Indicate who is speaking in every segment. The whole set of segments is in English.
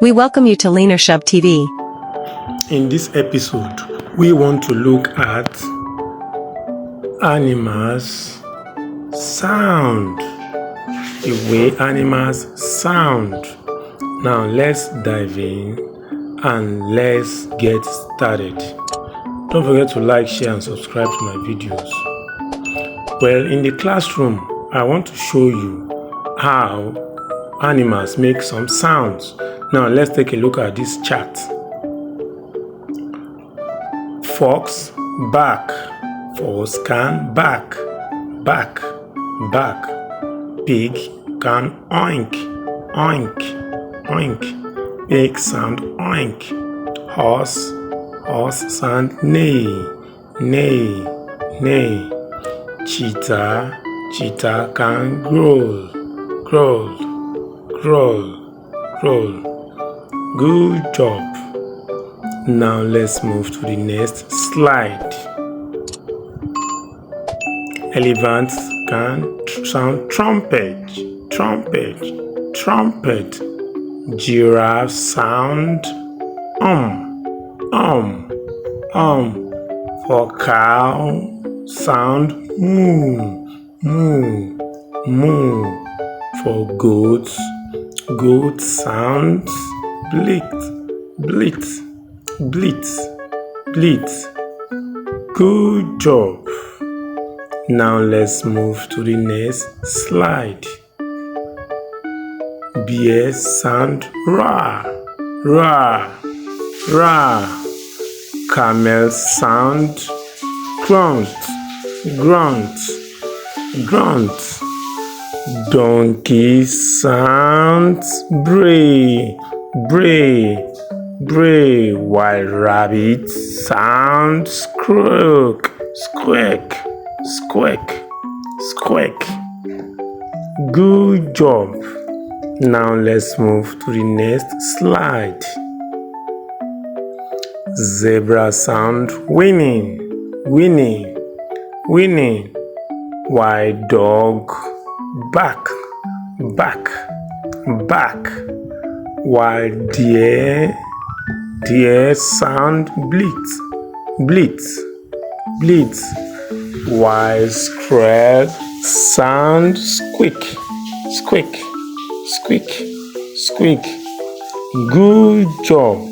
Speaker 1: We welcome you to Leanershub TV.
Speaker 2: In this episode, we want to look at animals' sound, the way animals sound. Now let's dive in and let's get started. Don't forget to like, share and subscribe to my videos. Well, in the classroom, I want to show you how animals make some sounds. Now let's take a look at this chart. Fox, back. Fox can back, back, back. Pig can oink, oink, oink. Pig sound oink. Horse, horse sound neigh, neigh, neigh. Cheetah, cheetah can growl, growl, growl, growl. Good job. Now let's move to the next slide. Elephants can sound trumpet, trumpet, trumpet. Giraffe sound For cow sound moo, moo, moo. For goats, goat sounds bleat, bleat, bleat, bleat. Good job. Now let's move to the next slide. Bears sound rah, rah, rah. Camels sound grunt, grunt, grunt. Donkey sounds bray, bray, bray. While rabbit sounds squeak, squeak, squeak, squeak. Good job. Now let's move to the next slide. Zebra sound whinnying, whinnying, whinnying. While dog back, back, back. While deer sound bleat, bleat, bleat. While squirrel sound squeak, squeak, squeak, squeak. Good job.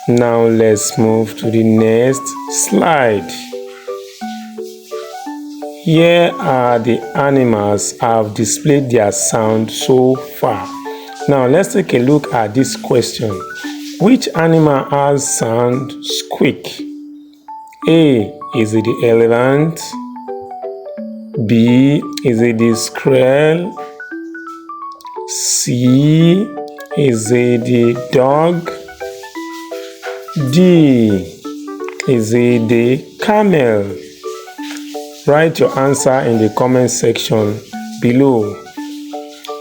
Speaker 2: Now let's move to the next slide. Here are the animals have displayed their sound so far. Now let's take a look at this question. Which animal has sound squeak? A. Is it the elephant? B. Is it the squirrel? C. Is it the dog? D. Is it the camel? Write your answer in the comment section below.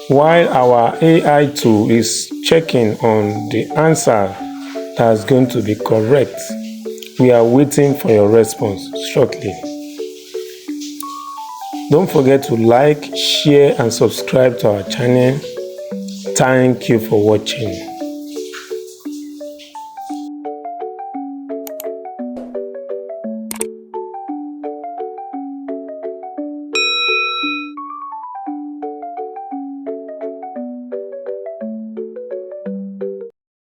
Speaker 2: While our AI tool is checking on the answer that's going to be correct, we are waiting for your response shortly. Don't forget to like, share and subscribe to our channel. Thank you for watching.